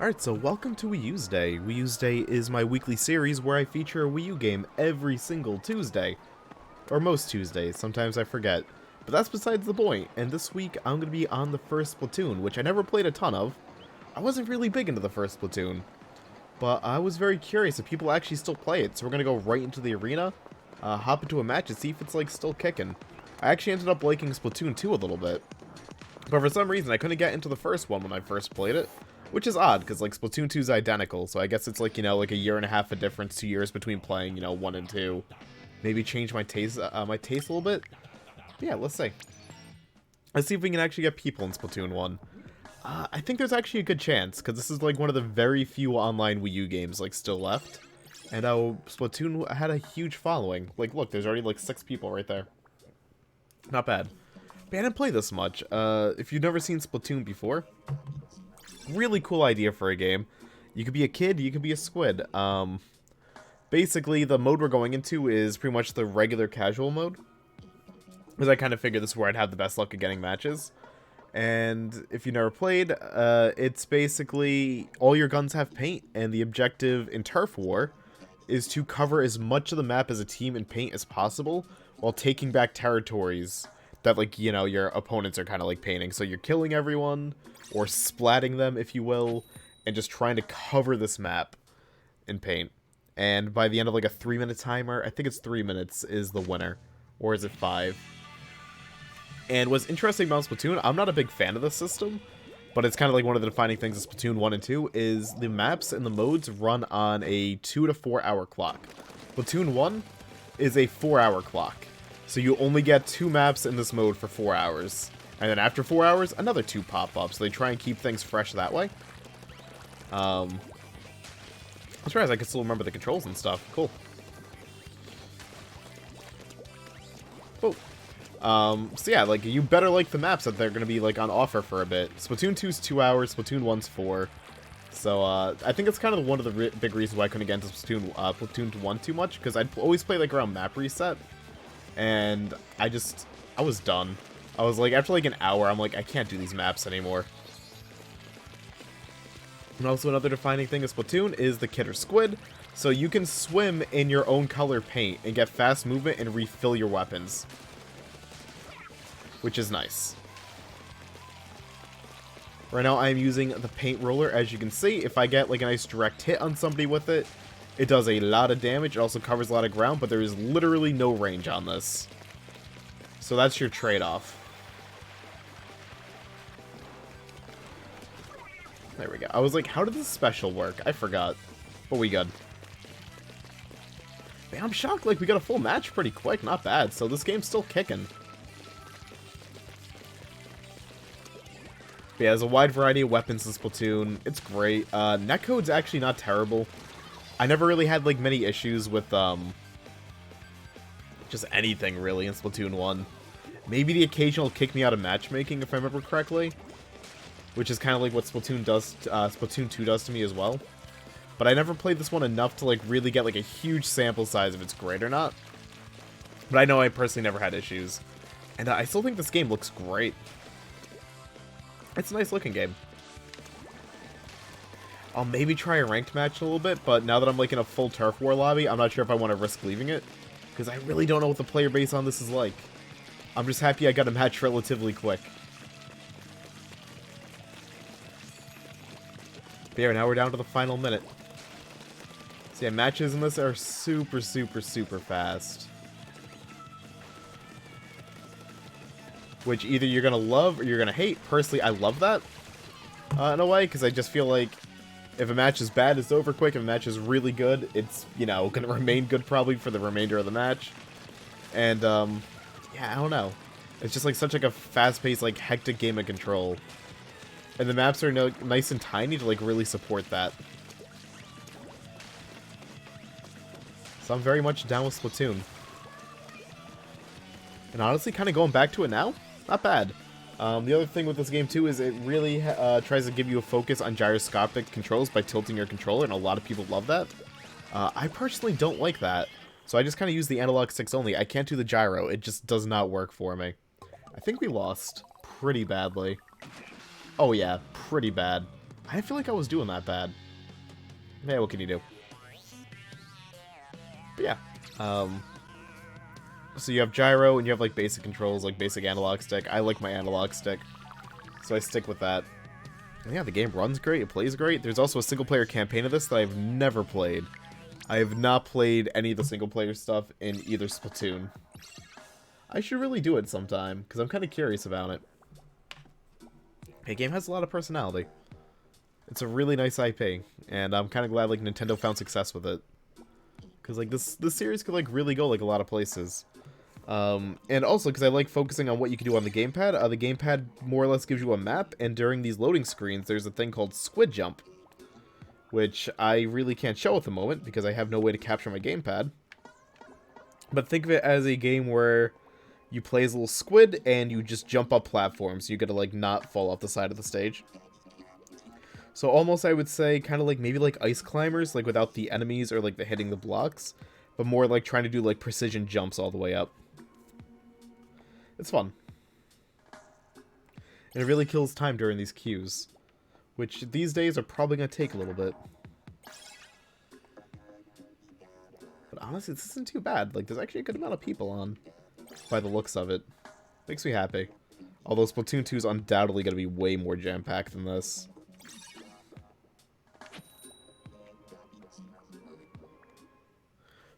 Alright, so welcome to Wii-Uesday. Wii-Uesday is my weekly series where I feature a Wii U game every single Tuesday. Or most Tuesdays, sometimes I forget. But that's besides the point, and this week I'm going to be on the first Splatoon, which I never played a ton of. I wasn't really big into the first Splatoon, but I was very curious if people actually still play it, so we're going to go right into the arena, hop into a match and see if it's like still kicking. I actually ended up liking Splatoon 2 a little bit, but for some reason I couldn't get into the first one when I first played it. Which is odd, because, like, Splatoon 2 is identical, so I guess it's, like, like a year and a half of difference, 2 years between playing, 1 and 2. Maybe change my taste a little bit? But yeah, let's see. Let's see if we can actually get people in Splatoon 1. I think there's actually a good chance, because this is, like, one of the very few online Wii U games, like, still left. And, Splatoon had a huge following. Like, look, there's already, like, 6 people right there. Not bad. But I didn't play this much. If you've never seen Splatoon before, really cool idea for a game. You could be a kid, you could be a squid. Basically, the mode we're going into is pretty much the regular casual mode. Because I kind of figured this is where I'd have the best luck of getting matches. And if you never played, it's basically all your guns have paint, and the objective in Turf War is to cover as much of the map as a team in paint as possible, while taking back territories that, like, your opponents are kind of like painting. So you're killing everyone, or splatting them, if you will, and just trying to cover this map in paint. And by the end of, like, a 3-minute timer, I think it's 3 minutes, is the winner. Or is it 5? And what's interesting about Splatoon, I'm not a big fan of this system, but it's kind of like one of the defining things of Splatoon 1 and 2, is the maps and the modes run on a 2 to 4 hour clock. Splatoon 1 is a 4-hour clock. So you only get 2 maps in this mode for 4 hours. And then after 4 hours, another 2 pop up. So they try and keep things fresh that way. I'm surprised I can still remember the controls and stuff. Cool. Oh. So yeah, like, you better like the maps that they're going to be, like, on offer for a bit. Splatoon 2's 2 hours, Splatoon 1's 4. So, I think it's kind of one of the big reasons why I couldn't get into Splatoon 1 too much. Because I'd always play, like, around map reset. And I was done. I was like, after like an hour, I'm like, I can't do these maps anymore. And also another defining thing of Splatoon is the kid or squid. So you can swim in your own color paint and get fast movement and refill your weapons. Which is nice. Right now I'm using the paint roller. As you can see, if I get like a nice direct hit on somebody with it, it does a lot of damage. It also covers a lot of ground, but there is literally no range on this. So that's your trade-off. There we go. I was like, how did this special work? I forgot. But we good. Man, I'm shocked, like, we got a full match pretty quick. Not bad. So this game's still kicking. But yeah, there's a wide variety of weapons in Splatoon. It's great. Netcode's actually not terrible. I never really had, like, many issues with, just anything, really, in Splatoon 1. Maybe the occasional kick me out of matchmaking, if I remember correctly. Which is kind of like what Splatoon 2 does to me as well. But I never played this one enough to, like, really get, like, a huge sample size if it's great or not. But I know I personally never had issues. And I still think this game looks great. It's a nice looking game. I'll maybe try a ranked match a little bit, but now that I'm, like, in a full Turf War lobby, I'm not sure if I want to risk leaving it. Because I really don't know what the player base on this is like. I'm just happy I got a match relatively quick. But yeah, now we're down to the final minute. So yeah, matches in this are super, super, super fast. Which either you're going to love or you're going to hate. Personally, I love that. In a way, because I just feel like if a match is bad, it's over quick. If a match is really good, it's, going to remain good probably for the remainder of the match. And, yeah, I don't know. It's just like such like a fast-paced, like, hectic game of Control. And the maps are nice and tiny to, like, really support that. So I'm very much down with Splatoon. And honestly, kind of going back to it now, not bad. The other thing with this game, too, is it really tries to give you a focus on gyroscopic controls by tilting your controller, and a lot of people love that. I personally don't like that, so I just kind of use the analog sticks only. I can't do the gyro. It just does not work for me. I think we lost pretty badly. Oh yeah, pretty bad. I feel like I was doing that bad. Yeah, what can you do? But yeah. So you have gyro, and you have, like, basic controls, like basic analog stick. I like my analog stick, so I stick with that. And yeah, the game runs great, it plays great. There's also a single-player campaign of this that I've never played. I have not played any of the single-player stuff in either Splatoon. I should really do it sometime, because I'm kind of curious about it. The game has a lot of personality. It's a really nice IP, and I'm kind of glad, like, Nintendo found success with it. Because, like, this series could, like, really go, like, a lot of places. And also, because I like focusing on what you can do on the gamepad, the gamepad more or less gives you a map, and during these loading screens, there's a thing called Squid Jump, which I really can't show at the moment, because I have no way to capture my gamepad. But think of it as a game where you play as a little squid, and you just jump up platforms. You gotta, like, not fall off the side of the stage. So almost, I would say, kind of like, maybe like ice climbers, like, without the enemies or, like, the hitting the blocks, but more like trying to do, like, precision jumps all the way up. It's fun. And it really kills time during these queues, which these days are probably going to take a little bit. But honestly, this isn't too bad. Like, there's actually a good amount of people on, by the looks of it. Makes me happy. Although Splatoon 2 is undoubtedly going to be way more jam-packed than this.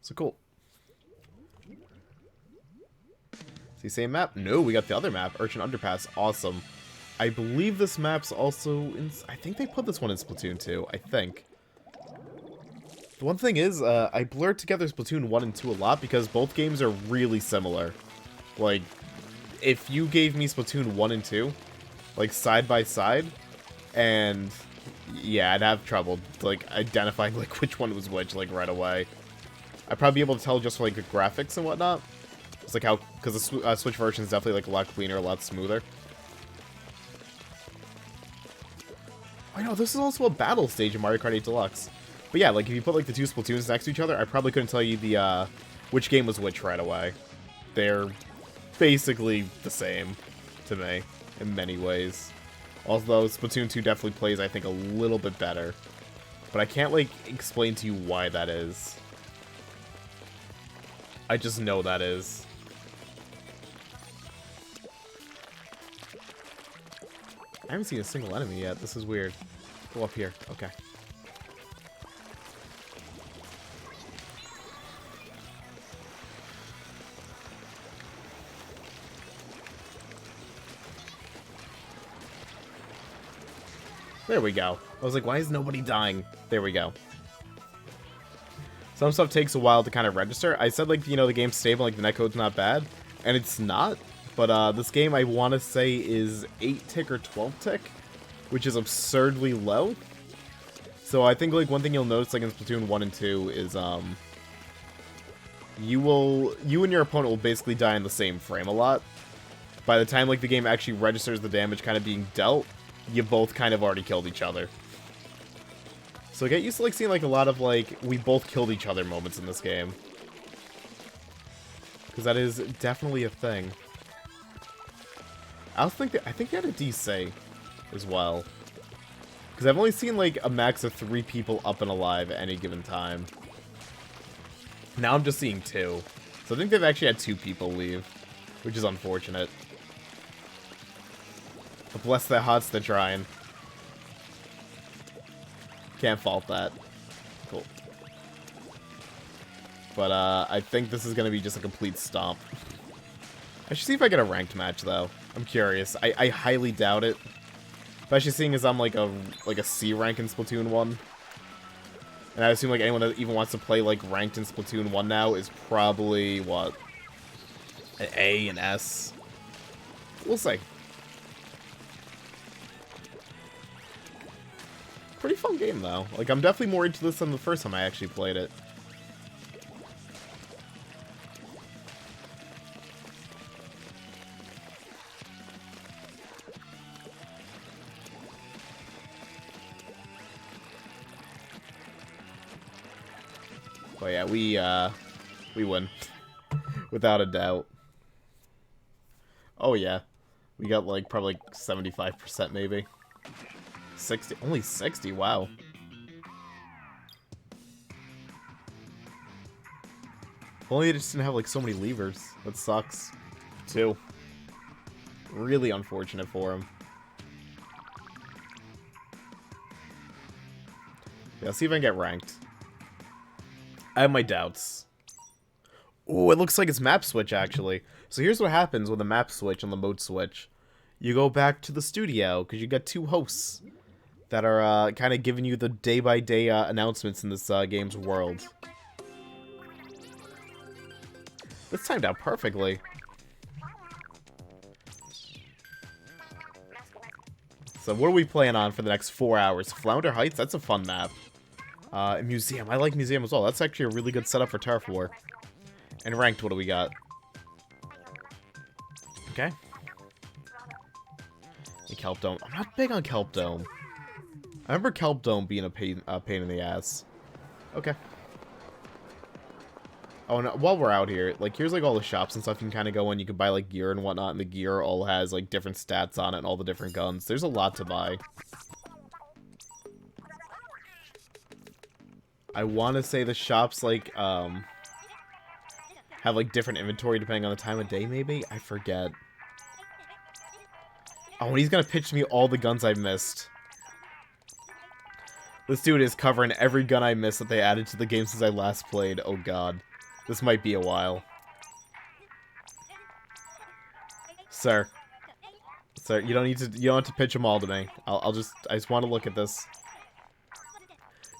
So cool. See, same map? No, we got the other map, Urchin Underpass. Awesome. I believe this map's also in... I think they put this one in Splatoon 2. I think. The one thing is, I blurred together Splatoon 1 and 2 a lot because both games are really similar. Like, if you gave me Splatoon 1 and 2, like, side by side, and... yeah, I'd have trouble, like, identifying, like, which one was which, like, right away. I'd probably be able to tell just for, like, the graphics and whatnot. It's like how, because the Switch version is definitely, like, a lot cleaner, a lot smoother. I know, this is also a battle stage in Mario Kart 8 Deluxe. But yeah, like, if you put, like, the two Splatoons next to each other, I probably couldn't tell you the, which game was which right away. They're basically the same to me, in many ways. Although Splatoon 2 definitely plays, I think, a little bit better. But I can't, like, explain to you why that is. I just know that is. I haven't seen a single enemy yet. This is weird. Go up here. Okay. There we go. I was like, why is nobody dying? There we go. Some stuff takes a while to kind of register. I said, like, you know, the game's stable, like, the netcode's not bad. And it's not. But this game, I want to say, is 8-tick or 12-tick, which is absurdly low. So I think, like, one thing you'll notice, like, in Splatoon 1 and 2 is, you and your opponent will basically die in the same frame a lot. By the time, like, the game actually registers the damage kind of being dealt, you both kind of already killed each other. So get used to, like, seeing, like, a lot of, like, we both killed each other moments in this game. Because that is definitely a thing. I think they had a DC as well. Because I've only seen, like, a max of 3 people up and alive at any given time. Now I'm just seeing 2. So I think they've actually had 2 people leave, which is unfortunate. But bless their hearts, they're trying. Can't fault that. Cool. But, I think this is gonna be just a complete stomp. I should see if I get a ranked match, though. I'm curious. I highly doubt it. Especially seeing as I'm, like a C rank in Splatoon 1. And I assume, like, anyone that even wants to play, like, ranked in Splatoon 1 now is probably, what? An A, an S? We'll see. Pretty fun game, though. Like, I'm definitely more into this than the first time I actually played it. But yeah, we win. Without a doubt. Oh yeah. We got, like, probably, like, 75% maybe. 60. Only 60? Wow. If only they just didn't have, like, so many levers. That sucks. Too. Really unfortunate for him. Yeah, let's see if I can get ranked. I have my doubts. Oh, it looks like it's map switch, actually. So here's what happens with a map switch on the mode switch. You go back to the studio, because you got two hosts that are kind of giving you the day-by-day announcements in this game's world. This timed out perfectly. So what are we playing on for the next 4 hours? Flounder Heights? That's a fun map. Museum. I like Museum as well. That's actually a really good setup for Turf War. And ranked, what do we got? Okay. And Kelp Dome. I'm not big on Kelp Dome. I remember Kelp Dome being a pain in the ass. Okay. Oh, and while we're out here, like, here's, like, all the shops and stuff you can kind of go in. You can buy, like, gear and whatnot, and the gear all has, like, different stats on it and all the different guns. There's a lot to buy. I want to say the shops, like, have, like, different inventory depending on the time of day, maybe? I forget. Oh, and he's gonna pitch me all the guns I missed. This dude is covering every gun I missed that they added to the game since I last played. Oh, God. This might be a while. Sir. Sir, you don't have to pitch them all to me. I just want to look at this.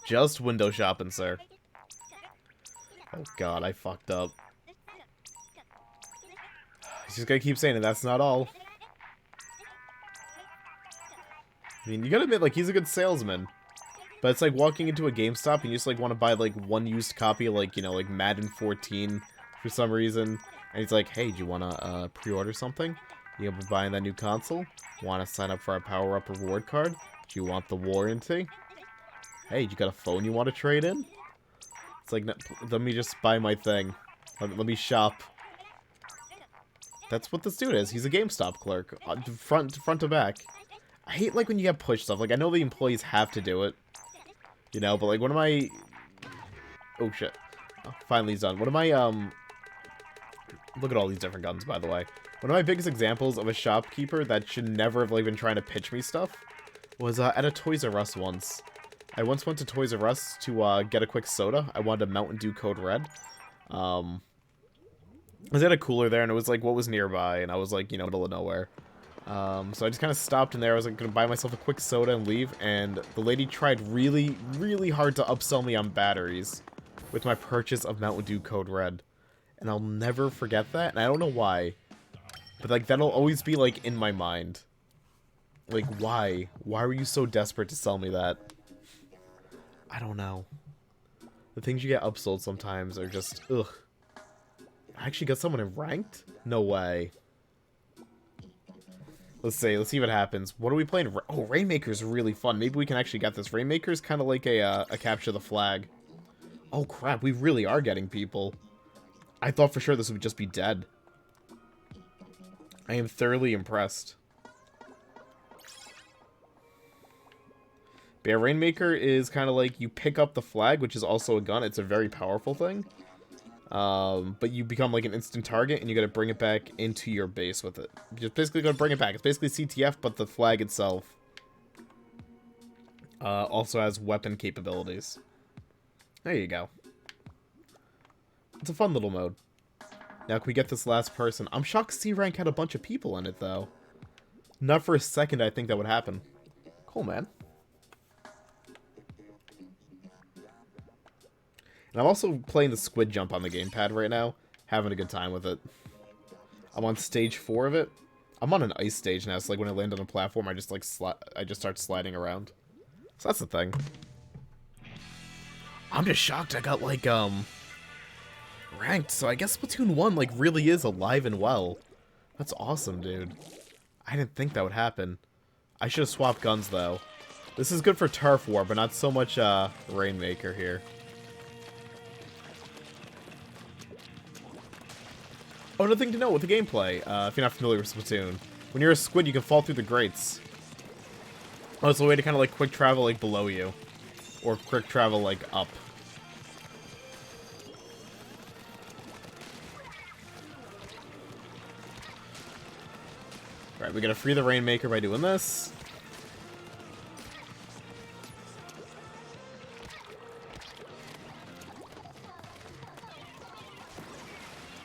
Just window shopping, sir. Oh, God, I fucked up. He's just gonna keep saying it, that's not all. I mean, you gotta admit, like, he's a good salesman. But it's like walking into a GameStop and you just, like, want to buy, like, one used copy of, like, you know, like, Madden 14 for some reason. And he's like, hey, do you want to, pre-order something? You gonna be buying that new console? Want to sign up for our power-up reward card? Do you want the warranty? Hey, you got a phone you want to trade in? It's like, let me just buy my thing. Let me shop. That's what this dude is. He's a GameStop clerk. Front to back. I hate, like, when you get push stuff. Like, I know the employees have to do it. You know, but, like, one of my... Oh, shit. Oh, finally he's done. One of my, Look at all these different guns, by the way. One of my biggest examples of a shopkeeper that should never have, like, been trying to pitch me stuff was, at a Toys R Us once. I once went to Toys R Us to, get a quick soda. I wanted a Mountain Dew Code Red. I was at a cooler there, and it was, like, what was nearby, and I was, like, you know, middle of nowhere. So I just kind of stopped in there. I was like, gonna buy myself a quick soda and leave, and the lady tried really, really hard to upsell me on batteries with my purchase of Mountain Dew Code Red. And I'll never forget that, and I don't know why. But, like, that'll always be, like, in my mind. Like, why? Why were you so desperate to sell me that? I don't know. The things you get upsold sometimes are just, ugh. I actually got someone in ranked? No way. Let's see what happens. What are we playing? Oh, Rainmaker's really fun. Maybe we can actually get this. Rainmaker's kind of like a capture the flag. Oh, crap. We really are getting people. I thought for sure this would just be dead. I am thoroughly impressed. But yeah, Rainmaker is kind of like you pick up the flag, which is also a gun. It's a very powerful thing. But you become like an instant target, and you gotta bring it back into your base with it. You just basically gotta bring it back. It's basically CTF, but the flag itself also has weapon capabilities. There you go. It's a fun little mode. Now, can we get this last person? I'm shocked C-Rank had a bunch of people in it, though. Not for a second I think that would happen. Cool, man. And I'm also playing the squid jump on the gamepad right now. Having a good time with it. I'm on stage 4 of it. I'm on an ice stage now, so like when I land on a platform, I just like start sliding around. So that's the thing. I'm just shocked I got like ranked. So I guess Splatoon 1 like really is alive and well. That's awesome, dude. I didn't think that would happen. I should have swapped guns though. This is good for Turf War, but not so much Rainmaker here. Oh, another thing to know with the gameplay, if you're not familiar with Splatoon. When you're a squid, you can fall through the grates. Oh, it's a way to kind of like quick travel like below you. Or quick travel like up. Alright, we gotta free the Rainmaker by doing this.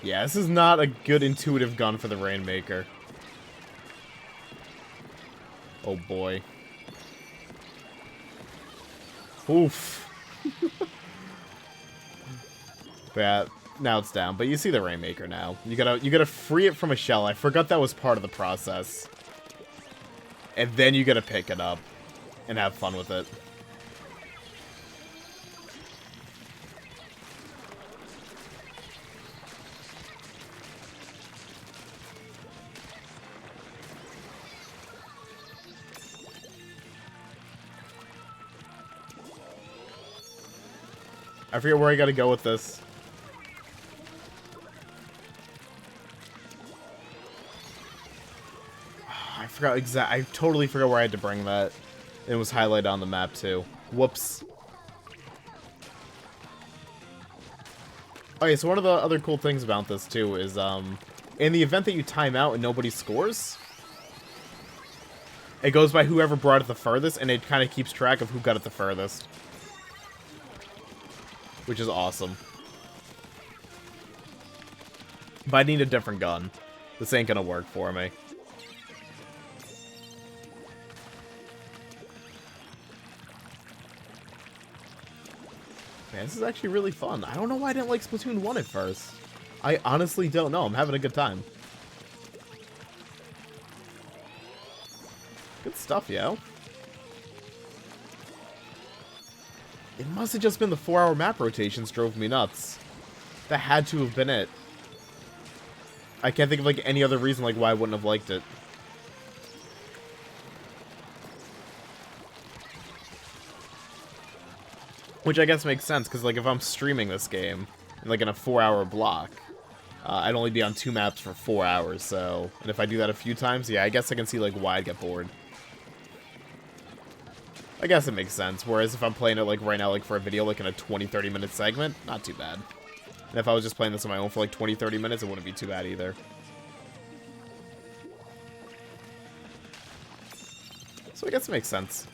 Yeah, this is not a good intuitive gun for the Rainmaker. Oh boy. Oof. Yeah, now it's down, but you see the Rainmaker now. You gotta free it from a shell. I forgot that was part of the process. And then you gotta pick it up and have fun with it. I forget where I gotta go with this. I totally forgot where I had to bring that. It was highlighted on the map too. Whoops. Okay, so one of the other cool things about this too is, in the event that you time out and nobody scores, it goes by whoever brought it the furthest, and it kind of keeps track of who got it the furthest. Which is awesome. But I need a different gun. This ain't gonna work for me. Man, this is actually really fun. I don't know why I didn't like Splatoon 1 at first. I honestly don't know. I'm having a good time. Good stuff, yo. It must have just been the 4-hour map rotations drove me nuts. That had to have been it. I can't think of like any other reason like why I wouldn't have liked it. Which I guess makes sense, because like if I'm streaming this game, like in a 4-hour block, I'd only be on 2 maps for 4 hours, so... And if I do that a few times, yeah, I guess I can see like why I'd get bored. I guess it makes sense, whereas if I'm playing it like right now, like for a video, like in a 20-30 minute segment, not too bad. And if I was just playing this on my own for like 20-30 minutes, it wouldn't be too bad either. So I guess it makes sense.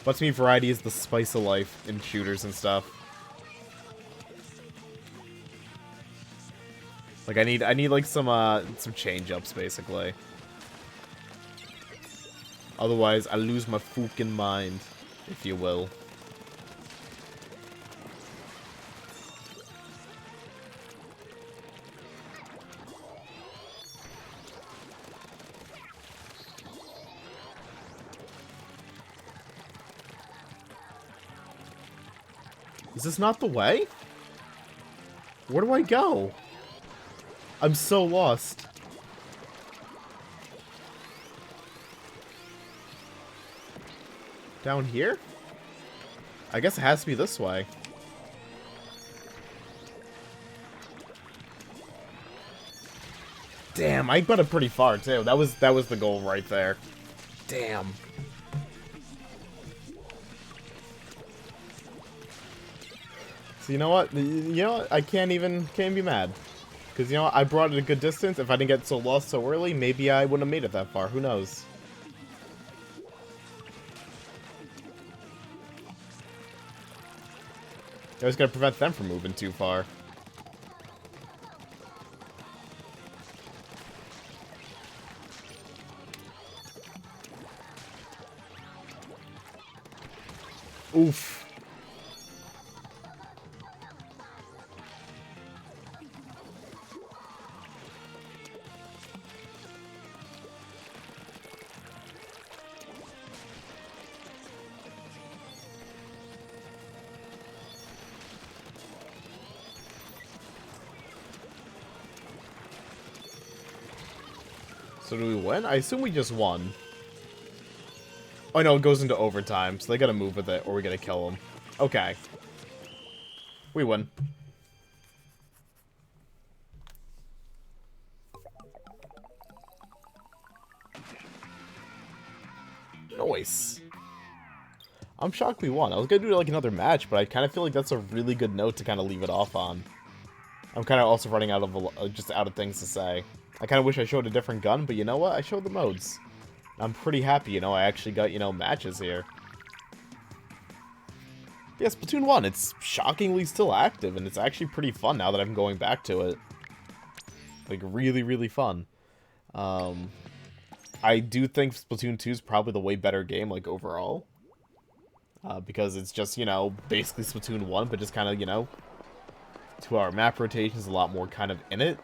But to me, variety is the spice of life in shooters and stuff. Like I need like some change-ups basically. Otherwise, I lose my fucking mind, if you will. Is this not the way? Where do I go? I'm so lost. Down here? I guess it has to be this way. Damn, I got it pretty far too. That was the goal right there. Damn. So you know what? I can't be mad. Because you know what? I brought it a good distance. If I didn't get so lost so early, maybe I wouldn't have made it that far. Who knows? I always gotta prevent them from moving too far. Oof. So do we win? I assume we just won. Oh no, it goes into overtime, so they gotta move with it, or we gotta kill them. Okay. We win. choice. I'm shocked we won. I was gonna do like another match, but I kind of feel like that's a really good note to kind of leave it off on. I'm kind of also running out of just out of things to say. I kind of wish I showed a different gun, but you know what? I showed the modes. I'm pretty happy, you know, I actually got, you know, matches here. Yeah, Splatoon 1, it's shockingly still active, and it's actually pretty fun now that I'm going back to it. Like, really, really fun. I do think Splatoon 2 is probably the way better game, like, overall. Because it's just, you know, basically Splatoon 1, but just kind of, you know, 2-hour map rotations, a lot more kind of in it.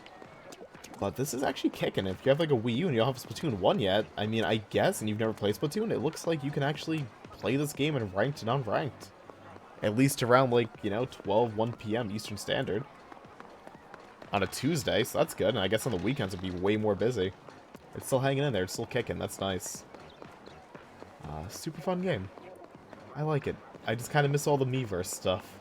But this is actually kicking. If you have, like, a Wii U and you don't have Splatoon 1 yet, I mean, I guess, and you've never played Splatoon, it looks like you can actually play this game in ranked and unranked. At least around, like, you know, 1 p.m. Eastern Standard. On a Tuesday, so that's good. And I guess on the weekends it'd be way more busy. It's still hanging in there. It's still kicking. That's nice. Super fun game. I like it. I just kind of miss all the Miiverse stuff.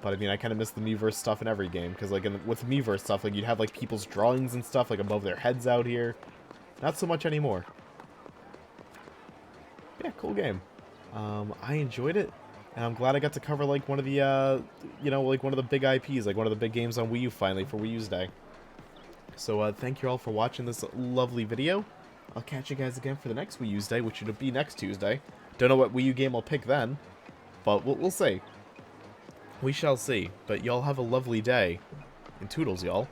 But, I mean, I kind of miss the Miiverse stuff in every game. Because, like, with Miiverse stuff, like, you'd have, like, people's drawings and stuff, like, above their heads out here. Not so much anymore. Yeah, cool game. I enjoyed it. And I'm glad I got to cover, like, one of the, you know, like, one of the big IPs, like, one of the big games on Wii U, finally, for Wii-Uesday. So, thank you all for watching this lovely video. I'll catch you guys again for the next Wii-Uesday, which should be next Tuesday. Don't know what Wii U game I'll pick then, but we'll see. We shall see. But y'all have a lovely day. And toodles, y'all.